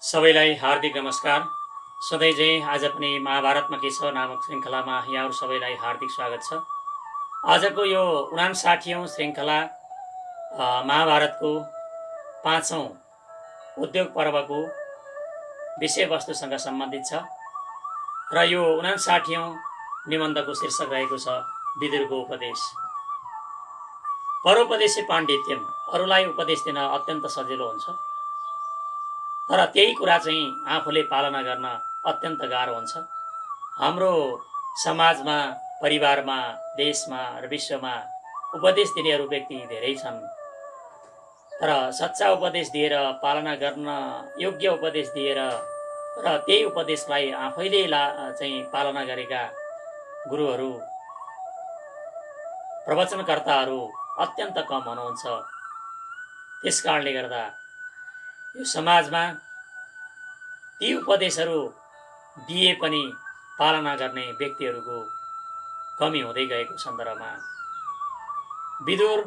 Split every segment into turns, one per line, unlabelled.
सबैलाई हार्दिक नमस्कार। सधैँ चाहिँ आज पनि महाभारतमा के छ नामक श्रृङ्खलामा यहाँहरू सबैलाई हार्दिक स्वागत छ। आजको यो ५९औँ श्रृङ्खला महाभारतको ५औँ उद्योग पर्वको विषयवस्तुसँग सम्बन्धित छ र यो ५९औँ निबन्धको शीर्षक रहेको छ विदुरको उपदेश। परोपदेशे पाण्डित्यम, अरूलाई उपदेश दिन अत्यन्त सजिलो हुन्छ, तर त्यही कुरा चाहिँ आफूले पालना गर्न अत्यन्त गाह्रो हुन्छ। हाम्रो समाजमा, परिवारमा, देशमा र विश्वमा उपदेश दिनेहरू व्यक्ति धेरै छन्, तर सच्चा उपदेश दिएर, पालना गर्न योग्य उपदेश दिएर र त्यही उपदेशलाई आफैले चाहिँ पालना गरेका गुरुहरू, प्रवचनकर्ताहरू अत्यन्त कम हुनुहुन्छ। त्यस कारणले गर्दा यो समाजमा ती उपदेशहरू दिए पनि पालना गर्ने व्यक्तिहरूको कमी हुँदै गएको सन्दर्भमा विदुर,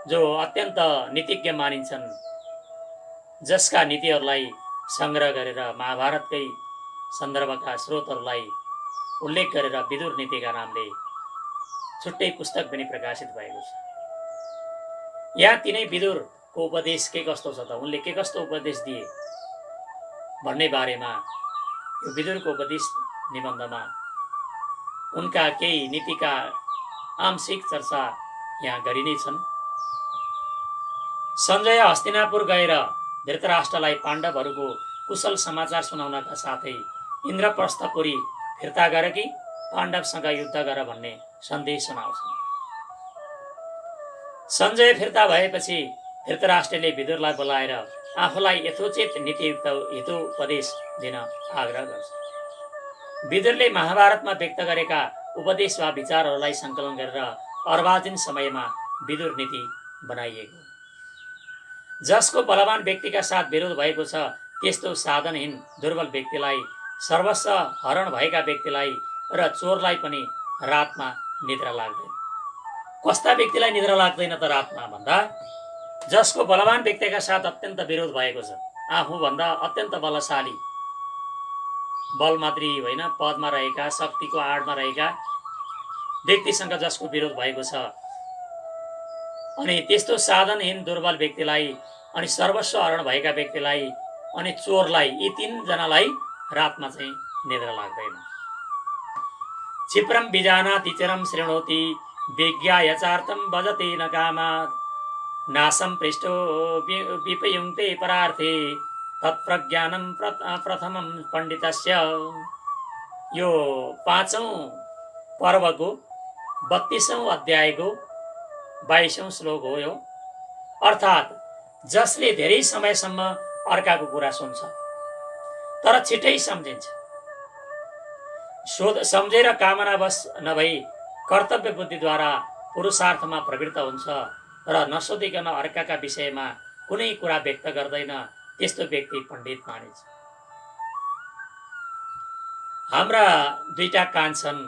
जो अत्यन्त नीतिज्ञ मानिन्छन्, जसका नीतिहरूलाई सङ्ग्रह गरेर महाभारतकै सन्दर्भका स्रोतहरूलाई उल्लेख गरेर विदुर नीतिका नामले छुट्टै पुस्तक पनि प्रकाशित भएको छ। यहाँ तिनै विदुरको उपदेश के कस्तो छ त, उनले के कस्तो उपदेश दिए भन्ने बारेमा यो विदुरको उपदेश निबन्धमा उनका केही नीतिका आंशिक चर्चा यहाँ गरिने छन्। सञ्जय हस्तिनापुर गएर धृतराष्ट्रलाई पाण्डवहरूको कुशल समाचार सुनाउनका साथै इन्द्रप्रस्थपुरी फिर्ता गर कि पाण्डवसँग युद्ध गर भन्ने सन्देश सुनाउँछन्। सञ्जय फिर्ता भएपछि धृतराष्ट्रले विदुरलाई बोलाएर आफूलाई यथोचित नीतियुक्त हितोपदेश दिन आग्रह गर्छ। विदुरले महाभारतमा व्यक्त गरेका उपदेश वा विचारहरूलाई सङ्कलन गरेर अर्वाचीन समयमा विदुर नीति बनाइएको, जसको बलवान व्यक्तिका साथ विरोध भएको छ, त्यस्तो साधनहीन दुर्बल व्यक्तिलाई, सर्वस्व हरण भएका व्यक्तिलाई र चोरलाई पनि रातमा निद्रा लाग्दैन। कस्ता व्यक्तिलाई निद्रा लाग्दैन त रातमा भन्दा, जसको बलवान व्यक्तिका साथ अत्यन्त विरोध भएको छ, आफूभन्दा अत्यन्त बलशाली, बल मात्रै होइन पदमा रहेका, शक्तिको आडमा रहेका व्यक्तिसँग जसको विरोध भएको छ, अनि त्यस्तो साधनहीन दुर्बल व्यक्तिलाई, अनि सर्वस्व हरण भएका व्यक्तिलाई, अनि चोरलाई, यी तीनजनालाई रातमा चाहिँ निद्रा लाग्दैन। क्षिप्रम बिजानाति चिरम शृणोति विज्ञायचार्थम भजते न कामात् नासम पृष्ठो विपयुङ्क्ते परार्थे तत्प्रज्ञानम प्रथमम पण्डितस्य। यो 5औं पर्वको 32औं अध्यायको 22औं श्लोक हो यो। अर्थात् जसले धेरै समयसम्म अर्काको कुरा सुन्छ तर छिटै सम्झिन्छ, सम्झेर कामनावश नभई कर्तव्य बुद्धिद्वारा पुरुषार्थमा प्रवृत्त हुन्छ र नसोधिकन अर्काका विषयमा कुनै कुरा व्यक्त गर्दैन, त्यस्तो व्यक्ति पण्डित मानिन्छ। हाम्रा दुईटा कान छन्,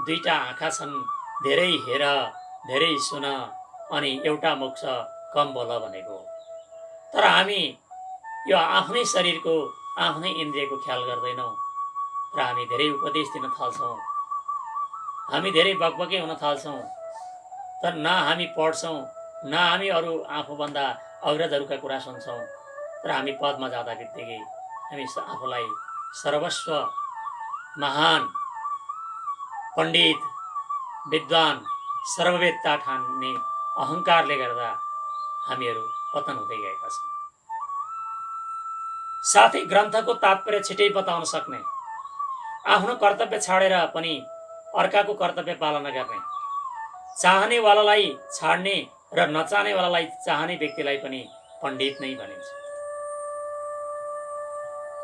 दुईटा आँखा छन्, धेरै हेर, धेरै सुन, अनि एउटा मुख छ, कम बोल भनेको। तर हामी यो आफ्नै शरीरको, आफ्नै इन्द्रियको ख्याल गर्दैनौँ र हामी धेरै उपदेश दिन थाल्छौँ, हामी धेरै बकबके हुन थाल्छौँ, तर न हामी पढ्छौँ, न हामी अरू आफूभन्दा अग्रजहरूका कुरा सुन्छौँ, तर हामी पदमा जाँदा बित्तिकै हामी आफूलाई सर्वस्व महान पण्डित, विद्वान, सर्ववेत्ता ठान्ने अहङ्कारले गर्दा हामीहरू पतन हुँदै गएका छौँ। साथै ग्रन्थको तात्पर्य छिटै बताउन सक्ने, आफ्नो कर्तव्य छाडेर पनि अर्काको कर्तव्य पालना गर्ने, चाहनेवालालाई छाड्ने र नचाहनेवालालाई चाहने व्यक्तिलाई पनि पण्डित नै भनिन्छ।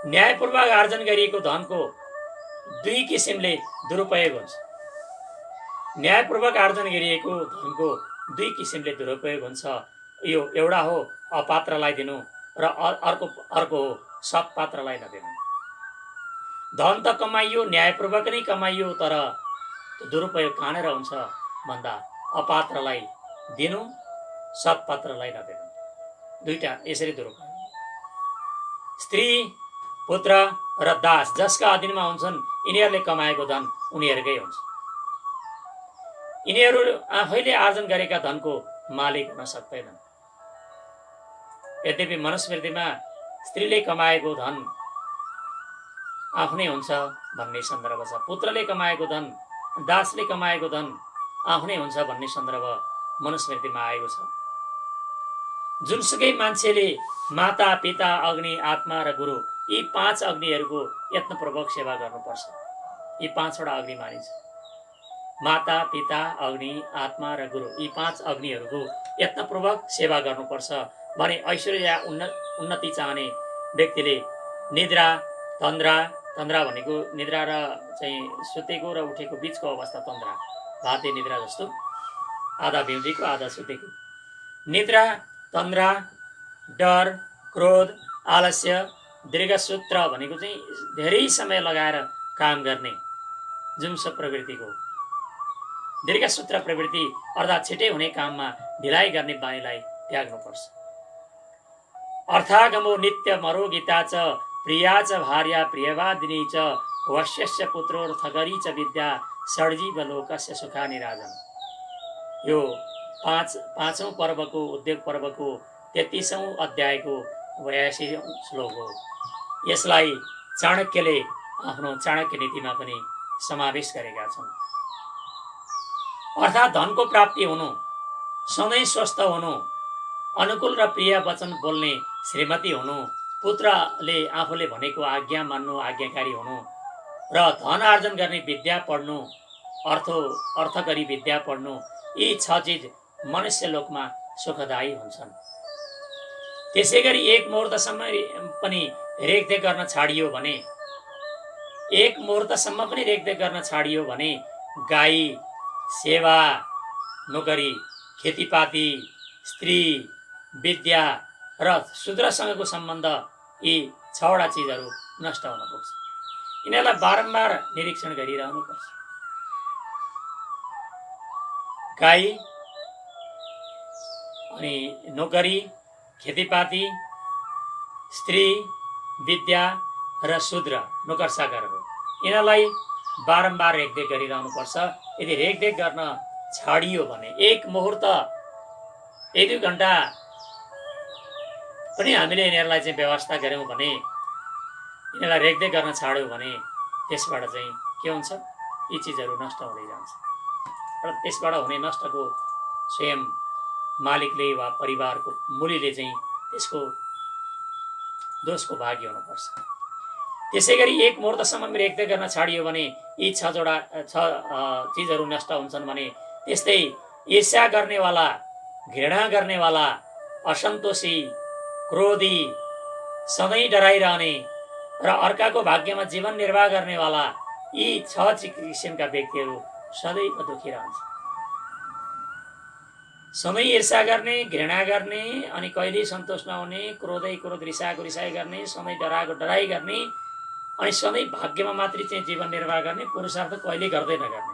न्यायपूर्वक आर्जन गरिएको धनको दुई किसिमले दुरुपयोग हुन्छ। न्यायपूर्वक आर्जन गरिएको धनको दुई किसिमले दुरुपयोग हुन्छ। यो एउटा हो अपात्रलाई दिनु र अर्को हो सत्पात्रलाई नदिनु। धन त कमाइयो, न्यायपूर्वक नै कमाइयो, तर दुरुपयोग कहाँनिर हुन्छ भन्दा अपात्रलाई दिनु, सत्पात्रलाई नदिनु, दुईटा यसरी दुरुपयोग। स्त्री, पुत्र र दास जसका अधीनमा हुन्छन् यिनीहरूले कमाएको धन उनीहरूकै हुन्छ। यिनीहरू आफैले आर्जन गरेका धनको मालिक हुन सक्दैनन्। यद्यपि मनुस्मृतिमा स्त्रीले कमाएको धन आफ्नै हुन्छ भन्ने सन्दर्भ छ। पुत्रले कमाएको धन, दासले कमाएको धन आफ्नै हुन्छ भन्ने सन्दर्भ मनुस्मृतिमा आएको छ। जुनसुकै मान्छेले माता, पिता, अग्नि, आत्मा र गुरु यी 5 अग्निहरूको यत्नपूर्वक सेवा गर्नुपर्छ। यी 5वटा अग्नि मानिन्छ। माता, पिता, अग्नि, आत्मा र गुरु यी 5 अग्निहरूको यत्नपूर्वक सेवा गर्नुपर्छ भने ऐश्वर्य उन्नति चाहने व्यक्तिले निद्रा, तन्द्रा भनेको निद्रा र चाहिँ सुतेको र उठेको बिचको अवस्था तन्द्रा, भाते निद्रा जस्तो, आधा बिउजीको आधा सुतेको। निद्रा, तन्द्रा, डर, क्रोध, आलस्य, दीर्घसूत्र भनेको चाहिँ धेरै समय लगाएर काम गर्ने जुम्स प्रवृत्तिको। दीर्घसूत्र प्रवृत्ति अर्थात् छिटै हुने काममा ढिलाइ गर्ने बानीलाई त्याग्नुपर्छ। अर्थागमो नित्य मरो गीता च प्रिया च भार्या प्रियवादिनी च वश्यस्य पुत्रोर्थकरी च विद्या षड्जीव लोकस्य सुखानि राजन। यो पाँचौं पर्वको उद्योग पर्वको 33औं अध्यायको 82औं श्लोक हो। यसलाई चाणक्यले आफ्नो चाणक्य नीतिमा पनि समावेश गरेका छन्। अर्थात् धनको प्राप्ति हुनु, सधैँ स्वस्थ हुनु, अनुकूल र प्रिय वचन बोल्ने श्रीमती हुनु, पुत्रले आफूले भनेको आज्ञा मान्नु, आज्ञाकारी हुनु र धन आर्जन गर्ने विद्या पढ्नु, अर्थकरी विद्या पढ्नु, यी 6 चिज मनुष्य लोकमा सुखदायी हुन्छन्। त्यसै गरी एक मुहूर्तसम्म पनि रेखदेख गर्न छाडियो भने गाई, सेवा, नोकरी, खेतीपाती, स्त्री, विद्या र शूद्रसँगको सम्बन्ध यी 6वटा चिजहरू नष्ट हुन पुग्छ। यिनीहरूलाई बारम्बार निरीक्षण गरिरहनुपर्छ। गाई अनि नोकरी, खेतीपाती, स्त्री, विद्या र शूद्र नोकर चाकरहरू यिनीहरूलाई बारम्बार रेखदेख गरिरहनुपर्छ। यदि रेखदेख गर्न छाडियो भने एक मुहूर्त 1-2 घण्टा पनि हामीले यिनीहरूलाई चाहिँ व्यवस्था गऱ्यौँ भने, यिनीहरूलाई रेखदेख गर्न छाड्यौँ भने त्यसबाट चाहिँ के हुन्छ, यी चिजहरू नष्ट हुँदै जान्छ र त्यसबाट हुने नष्टको स्वयं मालिकले वा परिवारको मुलीले चाहिँ त्यसको दोषको भागी हुनुपर्छ। त्यसै गरी एक मुहूर्तसम्म रेखदेख गर्न छाडियो भने यी 6 चिजहरू नष्ट हुन्छन् भने त्यस्तै ईर्ष्या गर्नेवाला, घृणा गर्नेवाला, असन्तोषी, क्रोधी, सधैँ डराइरहने र अर्काको भाग्यमा जीवन निर्वाह गर्नेवाला यी 6 किसिमका व्यक्तिहरू सदैव दुखी रहन्छ। सधैँ ईर्ष्या गर्ने, घृणा गर्ने, अनि कहिल्यै सन्तोष नहुने, क्रोध रिसाई गर्ने, सधैँ डराइ गर्ने, अनि सधैँ भाग्यमा मात्रै चाहिँ जीवन निर्वाह गर्ने, पुरुषार्थ कहिले गर्दै नगर्ने,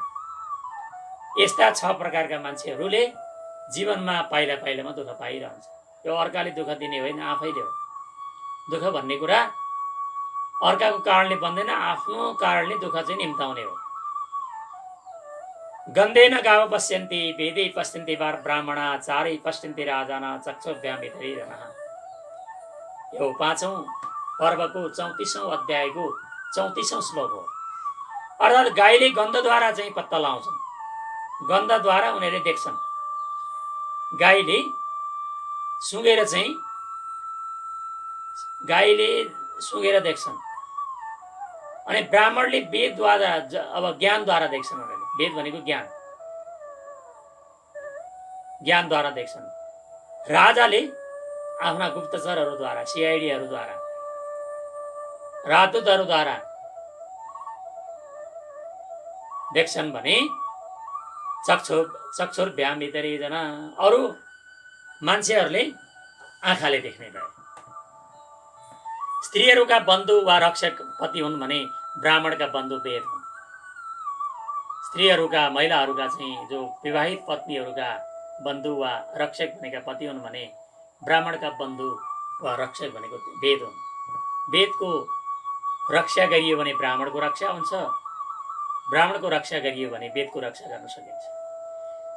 यस्ता 6 प्रकारका मान्छेहरूले जीवनमा पाइला पाइलामा दुःख पाइरहन्छ। यो अर्काले दुःख दिने होइन, आफैले हो। दुःख भन्ने कुरा अर्काको कारणले बन्दैन, आफ्नो कारणले दुःख चाहिँ निम्ताउने हो। गन्धेन गाव पश्यन्ति वेदै पश्यन्ति ब्राह्मणा चारै पश्यन्ति राजाना चक्षुभ्याम भितरिजना। यो 5औं पर्वको 34औं अध्यायको 34औं श्लोक हो। अर्थात् गाईले गन्धद्वारा चाहिँ पत्ता लाउँछन्, गन्धद्वारा उनीहरूले देख्छन्। गाईले सुँगेर देख्छन् अनि ब्राह्मणले वेदद्वारा अब ज्ञानद्वारा देख्छन्। उनीहरूले वेद भनेको ज्ञानद्वारा देख्छन्। राजाले आफ्ना गुप्तचरहरूद्वारा, सिआइडीहरूद्वारा, राजदूतहरूद्वारा देख्छन् भने चक्षुर्भ्याम भितरिजना, अरू मान्छेहरूले आँखाले देख्ने भए। स्त्रीहरूका बन्धु वा रक्षक पति हुन् भने ब्राह्मणका बन्धु वेद हुन्। स्त्रीहरूका, महिलाहरूका चाहिँ जो विवाहित पत्नीहरूका बन्धु वा रक्षक भनेका पति हुन् भने ब्राह्मणका बन्धु वा रक्षक भनेको वेद हुन्। वेदको रक्षा गरियो भने ब्राह्मणको रक्षा हुन्छ, ब्राह्मणको रक्षा गरियो भने वेदको रक्षा गर्न सकिन्छ।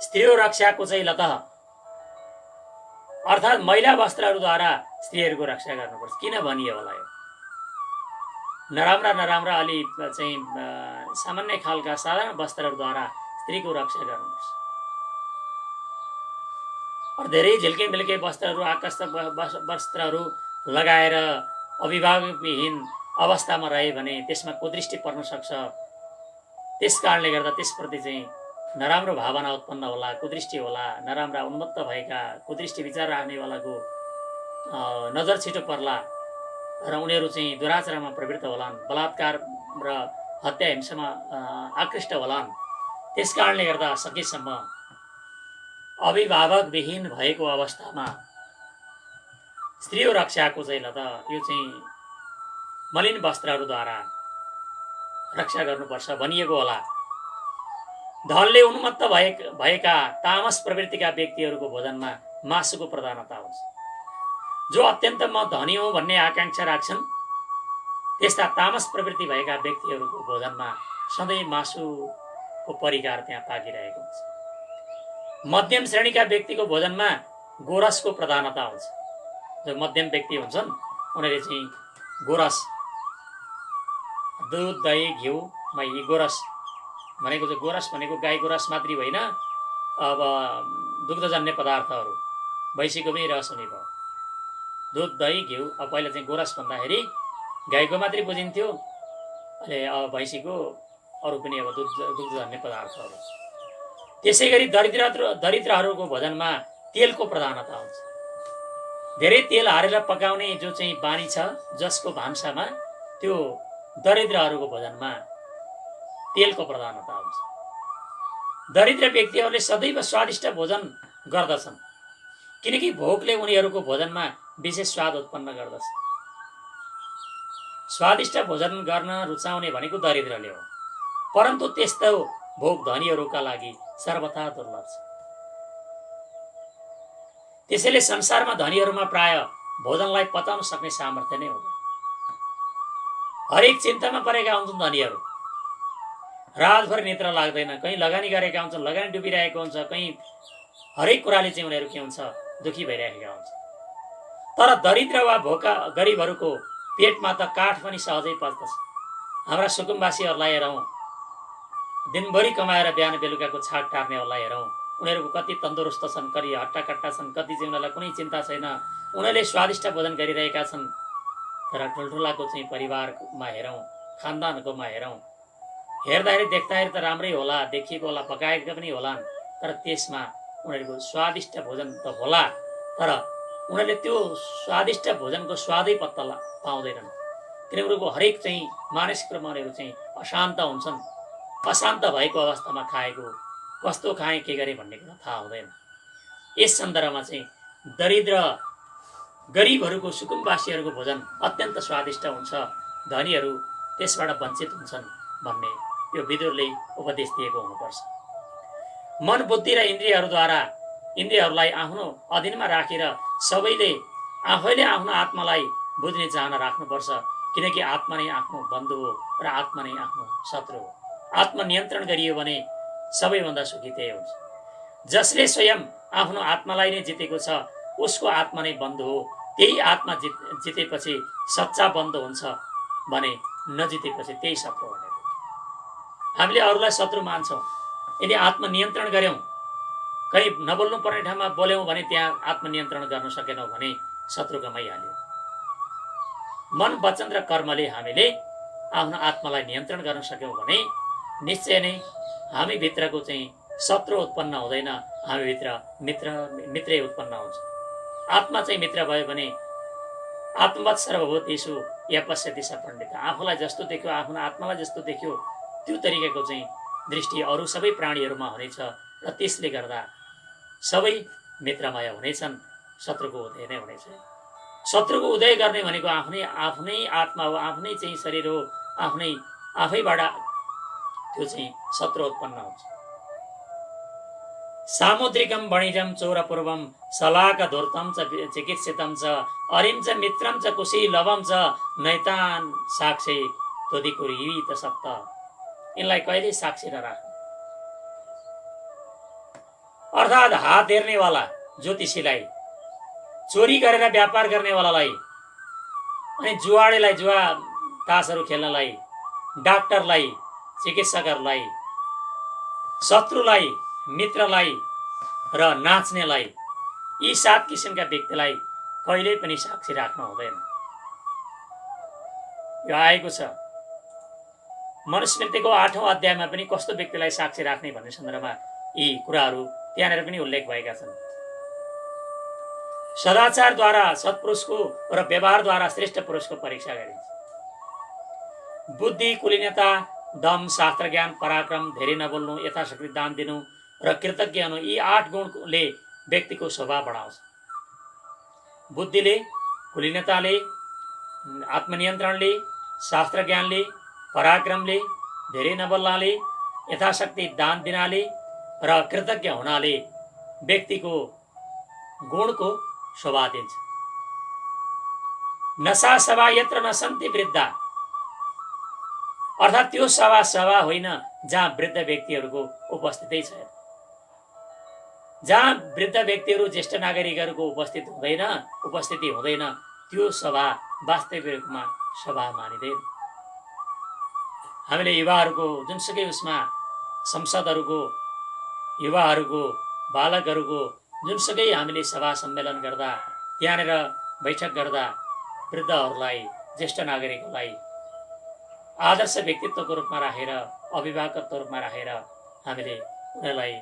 स्त्रीको रक्षाको चाहिँ लत अर्थात् महिला वस्त्रहरूद्वारा स्त्रीहरूको रक्षा गर्नुपर्छ। किन भनियो होला? यो नराम्रा नराम्रा अलि चाहिँ सामान्य खालका साधारण वस्त्रहरूद्वारा स्त्रीको रक्षा गर्नुपर्छ। धेरै झिल्के मिल्के वस्त्रहरू, आकर्षक वस्त्रहरू लगाएर अभिभावकविहीन अवस्थामा रहे भने त्यसमा कुदृष्टि पर्न सक्छ। त्यस कारणले गर्दा त्यसप्रति चाहिँ नराम्रो भावना उत्पन्न होला, कुदृष्टि होला, नराम्रा उन्मत्त भएका कुदृष्टि विचार राख्नेवालाको नजर छिटो पर्ला र उनीहरू चाहिँ दुराचारमा प्रवृत्त होलान्, बलात्कार र हत्या हिंसामा आकृष्ट होलान्। त्यस कारणले गर्दा सकेसम्म अभिभावकविहीन भएको अवस्थामा स्त्रीको रक्षाको चाहिँ ल त यो चाहिँ मलिन वस्त्रहरूद्वारा रक्षा गर्नुपर्छ भनिएको होला। धनले उन्मत्त भएका तामस प्रवृत्तिका व्यक्तिहरूको भोजनमा मासुको प्रधानता हुन्छ। जो अत्यन्त म धनी हुँ भन्ने आकांक्षा राख्छन् त्यस्ता तामस प्रवृत्ति भएका व्यक्तिहरूको भोजनमा सधैँ मासुको परिकार त्यहाँ पाकिरहेको हुन्छ। मध्यम श्रेणीका व्यक्तिको भोजनमा गोरसको प्रधानता हुन्छ। जो मध्यम व्यक्ति हुन्छन् उनीहरूले चाहिँ गोरस, दुध, दही, घिउमा यी गोरस भनेको चाहिँ गोरस भनेको गाईको रस मात्रै होइन, अब दुग्धजन्य पदार्थहरू, भैँसीको पनि रस हुने भयो। दुध, दही, घिउ। अब पहिला चाहिँ गोरस भन्दाखेरि गाईको मात्रै बुझिन्थ्यो, अहिले अब भैँसीको अरू पनि अब दुग्धजन्य पदार्थहरू। त्यसै गरी दरिद्रहरूको भोजनमा तेलको प्रधानता हुन्छ। धेरै तेल हालेर पकाउने जो चाहिँ बानी छ जसको भान्सामा, त्यो दरिद्रहरूको भोजनमा तेलको प्रधानता हुन्छ। दरिद्र व्यक्तिहरूले सदैव स्वादिष्ट भोजन गर्दछन् किनकि भोकले उनीहरूको भोजनमा विशेष स्वाद उत्पन्न गर्दछ। स्वादिष्ट भोजन गर्न रुचाउने भनेको दरिद्रले हो, परन्तु त्यस्तो भोक धनीहरूका लागि सर्वथा दुर्लभ छ। त्यसैले संसारमा धनीहरूमा प्राय भोजनलाई पचाउन सक्ने सामर्थ्य नै हुँदैन। हरेक चिन्तामा परेका हुन्छन् धनीहरू। रातभरि निद्रा लाग्दैन, कहीँ लगानी गरेका हुन्छन्, लगानी डुबिरहेको हुन्छ, कहीँ हरेक कुराले चाहिँ उनीहरू के हुन्छ, दुखी भइरहेका हुन्छ। तर दरिद्र वा भोका गरिबहरूको पेटमा त काठ पनि सहजै पच्दछ। हाम्रा सुकुम्बासीहरूलाई हेरौँ, दिनभरि कमाएर बिहान बेलुकाको छाट टार्नेहरूलाई हेरौँ, उनीहरूको कति तन्दुरुस्त छन्, कति हट्टाकट्टा छन्, कति चाहिँ उनीहरूलाई कुनै चिन्ता छैन, उनीहरूले स्वादिष्ट भोजन गरिरहेका छन्। तर ठुल्ठुलाको चाहिँ परिवारमा हेरौँ, खानदानकोमा हेरौँ, हेर्दाखेरि देख्दाखेरि त राम्रै होला, देखिएको होला, पकाएका पनि होलान्, तर त्यसमा उनीहरूको स्वादिष्ट भोजन त होला, तर उनीहरूले त्यो स्वादिष्ट भोजनको स्वादै पत्ता पाउँदैनन्। तिनीहरूको हरेक चाहिँ मानसिक रूपमा उनीहरू चाहिँ अशान्त हुन्छन्। अशान्त भएको अवस्थामा खाएको, कस्तो खाएँ के गरेँ भन्ने कुरा थाहा हुँदैन। यस सन्दर्भमा चाहिँ दरिद्र गरिबहरूको, सुकुम्बासीहरूको भोजन अत्यन्त स्वादिष्ट हुन्छ, धनीहरू त्यसबाट वञ्चित हुन्छन् भन्ने यो विदुरले उपदेश दिएको हुनुपर्छ। मन, बुद्धि र इन्द्रियहरूलाई आफ्नो अधीनमा राखेर सबैले आफैले आफ्नो आत्मालाई बुझ्ने चाहना राख्नुपर्छ, किनकि आत्मा नै आफ्नो बन्धु हो र आत्मा नै आफ्नो शत्रु हो। आत्मनियन्त्रण गरियो भने सबैभन्दा सुखी त्यही हुन्छ। जसले स्वयं आफ्नो आत्मालाई नै जितेको छ उसको आत्मा नै बन्धु हो। त्यही आत्मा जितेपछि सच्चा बन्धु हुन्छ भने नजितेपछि त्यही शत्रु भनेको। हामीले अरूलाई शत्रु मान्छौँ, यदि आत्मनियन्त्रण गर्यौँ, कहीँ नबोल्नु पर्ने ठाउँमा बोल्यौँ भने त्यहाँ आत्मनियन्त्रण गर्न सकेनौँ भने शत्रु कमाइहाल्यो। मन, वचन र कर्मले हामीले आफ्नो आत्मालाई नियन्त्रण गर्न सक्यौँ भने निश्चय नै हामी भित्रको चाहिँ शत्रु उत्पन्न हुँदैन, हामी भित्र मित्रै उत्पन्न हुन्छ। आत्मा चाहिँ मित्र भयो भने आत्मवत् सर्वभूतेषु यपश्यति स पण्डित। आफूलाई जस्तो देख्यो, आफ्नो आत्मालाई जस्तो देख्यो, त्यो तरिकाको चाहिँ दृष्टि अरू सबै प्राणीहरूमा हुनेछ र त्यसले गर्दा सबै मित्रमय हुनेछन्, शत्रुको उदय नै हुनेछ। शत्रुको उदय गर्ने भनेको आफ्नै आत्मा हो, आफ्नै चाहिँ शरीर हो, आफैबाट त्यो चाहिँ शत्रु उत्पन्न हुन्छ। सामुद्रिकम वणिजम चोरपूर्वम सलाका धूर्तम च चिकित्सितम च अरिम च मित्रम च कुशी लवम च नैतान साक्षी तोदिकुरी त सप्त। यिनलाई कहिले साक्षी नराख्नु। अर्थात् हात हेर्नेवाला ज्योतिषीलाई, चोरी गरेर व्यापार गर्नेवालालाई, अनि जुवाडेलाई, जुवा तासहरू खेल्नलाई, डाक्टरलाई, चिकित्सकहरूलाई, शत्रुलाई, मित्रलाई र नाच्नेलाई, यी 7 किसिमका व्यक्तिलाई कहिल्यै पनि साक्षी राख्न हुँदैन। यो आएको छ मनुस्मृतिको 8औं अध्यायमा पनि कस्तो व्यक्तिलाई साक्षी राख्ने भन्ने सन्दर्भमा यी कुराहरू त्यहाँनिर पनि उल्लेख भएका छन्। सदाचारद्वारा सत्पुरुषको र व्यवहारद्वारा श्रेष्ठ पुरुषको परीक्षा गरिन्छ। बुद्धि, कुलीनता, दम, शास्त्र ज्ञान, पराक्रम, धेरै नबोल्नु, यथाशक्ति दान दिनु र कृतज्ञ हुनु, यी 8 गुणले व्यक्तिको स्वभाव बढाउँछ। बुद्धिले, कुलीनताले, आत्मनियन्त्रणले, शास्त्र ज्ञानले, पराक्रमले, धेरै नबोल्नाले, यथाशक्ति दान दिनाले र कृतज्ञ हुनाले व्यक्तिको गुणको शोभा दिन्छ। नशा सभा यत्र नसन्ति वृद्धा, अर्थात् त्यो सभा होइन जहाँ वृद्ध व्यक्तिहरूको उपस्थिति छैन। जहाँ वृद्ध व्यक्तिहरू, ज्येष्ठ नागरिकहरूको उपस्थिति हुँदैन, त्यो सभा वास्तविक रूपमा सभा मानिँदैन। हामीले युवाहरूको जुनसुकै उसमा संसदहरूको, युवाहरूको, बालकहरूको जुनसुकै हामीले सभा सम्मेलन गर्दा, त्यहाँनिर बैठक गर्दा वृद्धहरूलाई, ज्येष्ठ नागरिकहरूलाई आदर्श व्यक्तित्वको रूपमा राखेर, अभिभावकत्वको रूपमा राखेर हामीले उनीहरूलाई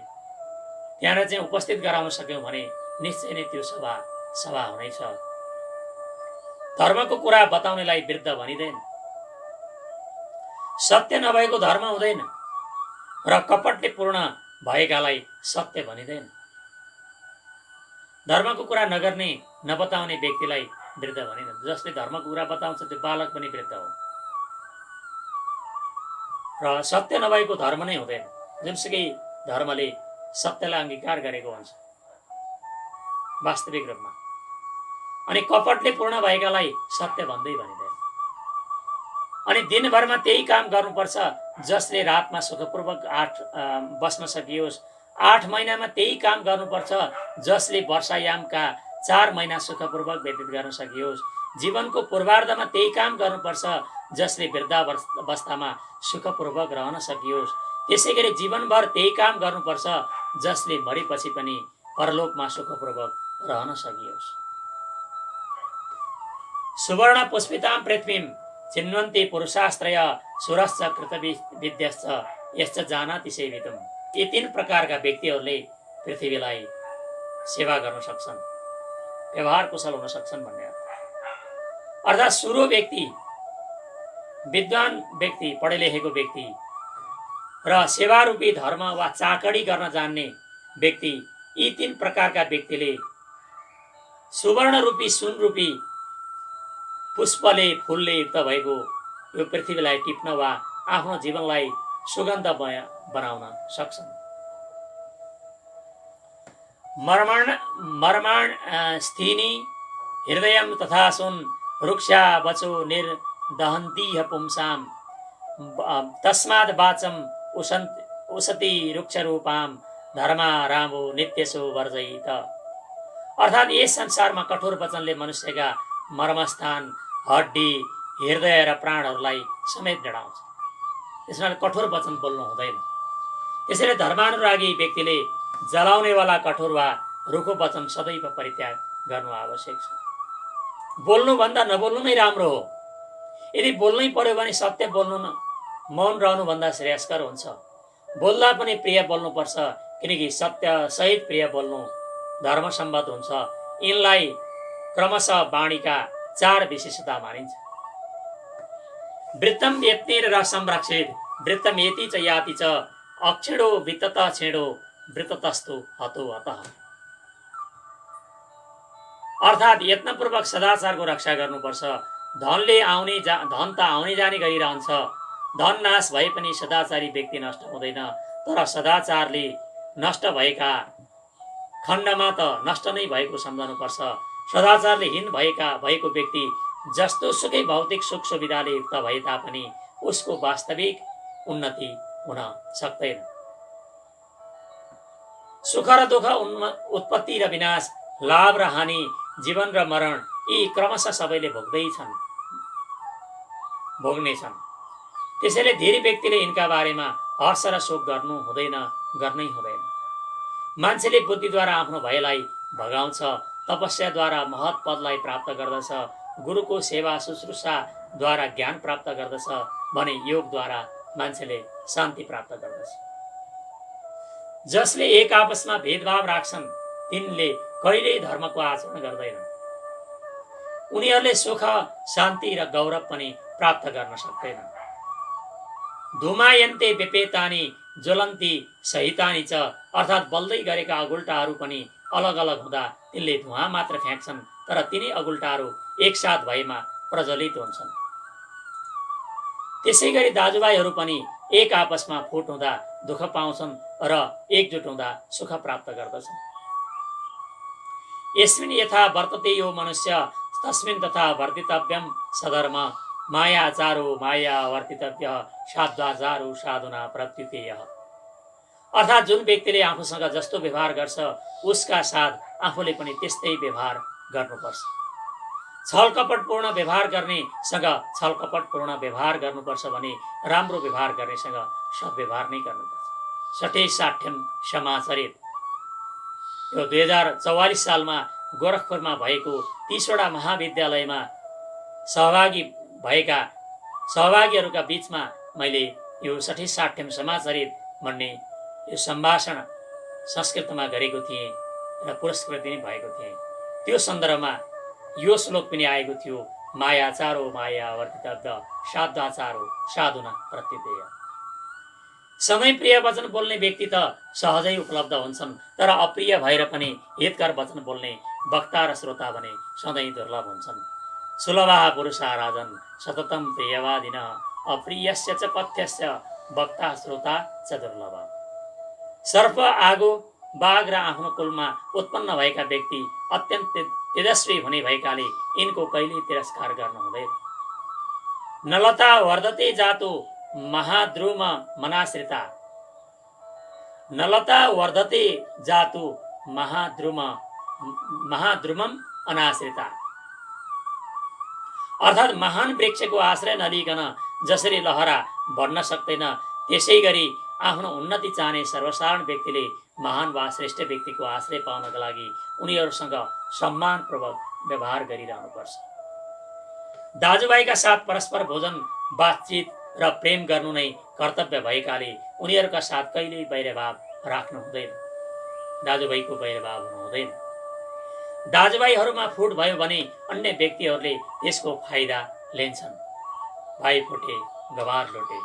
त्यहाँनिर चाहिँ उपस्थित गराउन सक्यौँ भने निश्चय नै त्यो सभा हुनेछ। धर्मको कुरा बताउनेलाई वृद्ध भनिँदैन। सत्य नभएको धर्म हुँदैन र कपटले पूर्ण भएकालाई सत्य भनिँदैन। धर्मको कुरा नगर्ने, नबताउने व्यक्तिलाई वृद्ध भनिँदैन। जसले धर्मको कुरा बताउँछ त्यो बालक पनि वृद्ध हो। र सत्य नभएको धर्म नै हुँदैन। जुनसुकै धर्मले सत्यलाई अंगीकार गरेको हुन्छ वास्तविक रूपमा। अनि कपटले पूर्ण भएकालाई सत्य भन्दै भनिँदैन। अनि दिनभरमा त्यही काम गर्नुपर्छ जसले रातमा सुखपूर्वक बस्न सकियोस्। 8 महिनामा त्यही काम गर्नुपर्छ जसले वर्षायामका 4 महिना सुखपूर्वक व्यतीत गर्न सकियोस्। जीवनको पूर्वार्धमा त्यही काम गर्नुपर्छ जसले वृद्धावस्थामा सुखपूर्वक रहन सकियोस्। त्यसैगरी जीवनभर त्यही काम गर्नुपर्छ जसले मरेपछि पनि परलोकमा सुखपूर्वक रहन सकियोस्। सुवर्ण पुष्पितां पृथ्वीं चिन्वन्ति पुरुषास्त्रय सुरश्च कृतविद्यश्च यश्च जानाति सेवितुम्। यी 3 प्रकारका व्यक्तिहरूले पृथ्वीलाई सेवा गर्न सक्छन्, व्यवहार कुशल हुन सक्छन् भन्ने अर्थ। अर्थात् सुरो व्यक्ति, विद्वान व्यक्ति, पढे लेखेको व्यक्ति र सेवारूपी धर्म वा चाकडी गर्न जान्ने व्यक्ति, यी 3 प्रकारका व्यक्तिले सुवर्ण रूपी, सुन रूपी पुष्पले, फूलले युक्त भएको यो पृथ्वीलाई टिप्न वा आफ्नो जीवनलाई सुगन्धमय बनाउन सक्छन्। मर्माण स्थिनी हृदयम तथा सुन रुक्षा वचो निर्दहन्तीह पुंसाम तस्माद् वाचम उसति रुक्षरूपाम धर्मा रामो नित्यसो वर्जयित। अर्थात् यस संसारमा कठोर वचनले मनुष्यका मर्मस्थान, हड्डी, हृदय र प्राणहरूलाई समेत डढाउँछ। त्यसमा कठोर वचन बोल्नु हुँदैन। त्यसैले धर्मानुरागी व्यक्तिले जलाउनेवाला कठोर वा रुखो वचन सदैव परित्याग गर्नु आवश्यक छ। बोल्नुभन्दा नबोल्नु नै राम्रो हो। यदि बोल्नै पर्यो भने सत्य बोल्नु न, मौन रहनुभन्दा श्रेयस्कर हुन्छ। बोल्दा पनि प्रिय बोल्नुपर्छ, किनकि सत्य सहित प्रिय बोल्नु धर्मसम्मत हुन्छ। यिनलाई क्रमशः वाणीका 4 विशेषता मानिन्छ। वृत्तम यत्नेर रसम रक्षेद वृत्तम येति च याति च अक्षिणो वितत छेडो वृत्ततस्तु हतो अतः। अर्थात् यत्नपूर्वक सदाचारको रक्षा गर्नुपर्छ। धन त आउने जाने गरिरहन्छ। धन नाश भए पनि सदाचारी व्यक्ति नष्ट हुँदैन। तर सदाचारले नष्ट भएका खण्डमा त नष्ट नै भएको सम्झनुपर्छ। सदाचारले हीन भएको व्यक्ति जस्तो सुकै भौतिक सुख सुविधाले युक्त भए तापनि उसको वास्तविक उन्नति हुन सक्दैन। सुख र दुःख, उत्पत्ति र विनाश, लाभ र हानि, जीवन र मरण यी क्रमशः सबैले भोग्नेछन्। त्यसैले धेरै व्यक्तिले यिनका बारेमा हर्ष र शोक गर्नै हुँदैन। मान्छेले बुद्धिद्वारा आफ्नो भयलाई भगाउँछ, तपस्याद्वारा महत पदलाई प्राप्त गर्दछ, गुरुको सेवा शुश्रूषाद्वारा ज्ञान प्राप्त गर्दछ भने योगद्वारा मान्छेले शान्ति प्राप्त गर्दछ। जसले एक आपसमा भेदभाव राख्छन् तिनले कहिल्यै धर्मको आचरण गर्दैनन्। उनीहरूले सुख, शान्ति र गौरव पनि प्राप्त गर्न सक्दैनन्। धुमायन्ते व्यपेतानि ज्वलन्ती सहितानि च, अर्थात् बल्दै गरेका अगुल्टाहरू पनि अलग अलग हुँदा तिनले धुवा मात्र फ्याँक्छन्, तर तिनी अगुल्टाहरू एकसाथ भएमा प्रज्वलित हुन्छन्। त्यसै गरी दाजुभाइहरू पनि एक आपसमा फुट हुँदा दुःख पाउँछन् र एकजुट हुँदा सुख प्राप्त गर्दछन्। यस्मिन् यथा वर्तते यो मनुष्य तस्मिन् तथा वर्तितव्यम सधर्म, मायाचारो माया वर्तितव्य, साध्वाचारो साधुना प्रत्युतेय। अर्थात् जुन व्यक्तिले आफूसँग जस्तो व्यवहार गर्छ उसका साथ आफूले पनि त्यस्तै व्यवहार गर्नुपर्छ। छलकपटपूर्ण व्यवहार गर्नेसँग छलकपटपूर्ण व्यवहार गर्नुपर्छ भने राम्रो व्यवहार गर्नेसँग सद्व्यवहार नै गर्नुपर्छ। सठे साठ्यम समाचरित। यो 2044 सालमा गोरखपुरमा भएको 30वटा महाविद्यालयमा सहभागीहरूका बीचमा मैले यो सठे साठ्यम समाचरित भन्ने यो सम्भाषण संस्कृतमा गरेको थिएँ र पुरस्कृत पनि भएको थिएँ। त्यो सन्दर्भमा यो श्लोक पनि आएको थियो, मायाचारो माया वर्तितव्य, साध्वाचारो साधुना प्रत्युतेय। सधैँ प्रिय वचन बोल्ने व्यक्ति त सहजै उपलब्ध हुन्छन्, तर अप्रिय भएर पनि हितकर वचन बोल्ने वक्ता र श्रोता भने सधैँ दुर्लभ हुन्छन्। सुलभा पुरुषा राजन सततम प्रियवादिन, अप्रियस्य च पथ्यस्य वक्ता श्रोता च दुर्लभ। सर्प, आगो, बाघ र आफ्नो कुलमा उत्पन्न भएका व्यक्ति अत्यन्त तेजस्वी हुने भएकाले यिनको कहिल्यै तिरस्कार गर्नु हुँदैन। नलता वर्धते जातो महाद्रुम मनाश्रिता, नलता वर्धते जातो महाद्रुमम अनाश्रिता। अर्थात् महान वृक्षको आश्रय नलिकन जसरी लहरा बढ्न सक्दैन, त्यसै गरी आफ्नो उन्नति चाहने सर्वसाधारण व्यक्तिले महान वा श्रेष्ठ व्यक्तिको आश्रय पाउनका लागि उनीहरूसँग सम्मानपूर्वक व्यवहार गरिरहनुपर्छ। दाजुभाइका साथ परस्पर भोजन, बातचित र प्रेम गर्नु नै कर्तव्य भएकाले उनीहरूका साथ कहिल्यै वैरभाव राख्नु हुँदैन। दाजुभाइको वैरभाव हुनु हुँदैन। दाजुभाइहरूमा फुट भयो भने अन्य व्यक्तिहरूले त्यसको फाइदा लिन्छन्। भाइ फुटे गवार लुटे।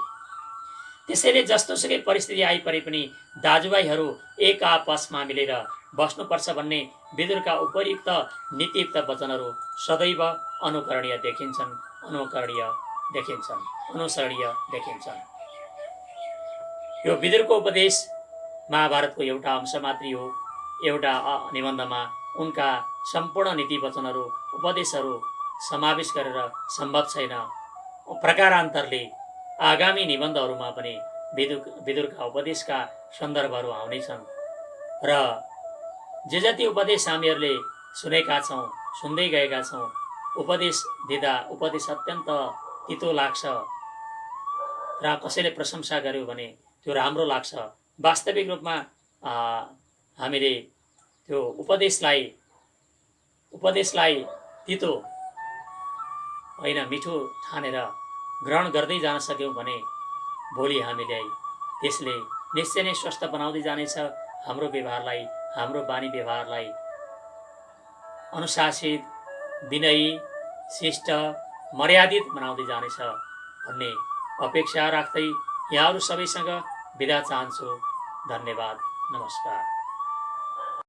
त्यसैले जस्तोसुकै परिस्थिति आइपरे पनि दाजुभाइहरू एक आपसमा मिलेर बस्नुपर्छ भन्ने विदुरका उपयुक्त नीतियुक्त वचनहरू सदैव अनुसरणीय देखिन्छन्। यो विदुरको उपदेश महाभारतको एउटा अंश मात्रै हो। एउटा निबन्धमा उनका सम्पूर्ण नीति वचनहरू, उपदेशहरू समावेश गरेर सम्भव छैन। प्रकारान्तरले आगामी निबन्धहरूमा पनि विदुरका उपदेशका सन्दर्भहरू आउनेछन् र जे जति उपदेश हामीहरूले सुनेका छौँ, सुन्दै गएका छौँ, उपदेश दिँदा उपदेश अत्यन्त तितो लाग्छ र कसैले प्रशंसा गर्यो भने त्यो राम्रो लाग्छ। वास्तविक रूपमा हामीले त्यो उपदेशलाई तितो होइन मिठो ठानेर ग्रहण गर्दै जान सक्यौँ भने भोलि हामीलाई त्यसले निश्चय नै स्वस्थ बनाउँदै जानेछ। हाम्रो व्यवहारलाई, हाम्रो बानी व्यवहारलाई अनुशासित, विनयी, शिष्ट, मर्यादित बनाउँदै जानेछ भन्ने अपेक्षा राख्दै यहाँहरू सबैसँग बिदा चाहन्छु। धन्यवाद। नमस्कार।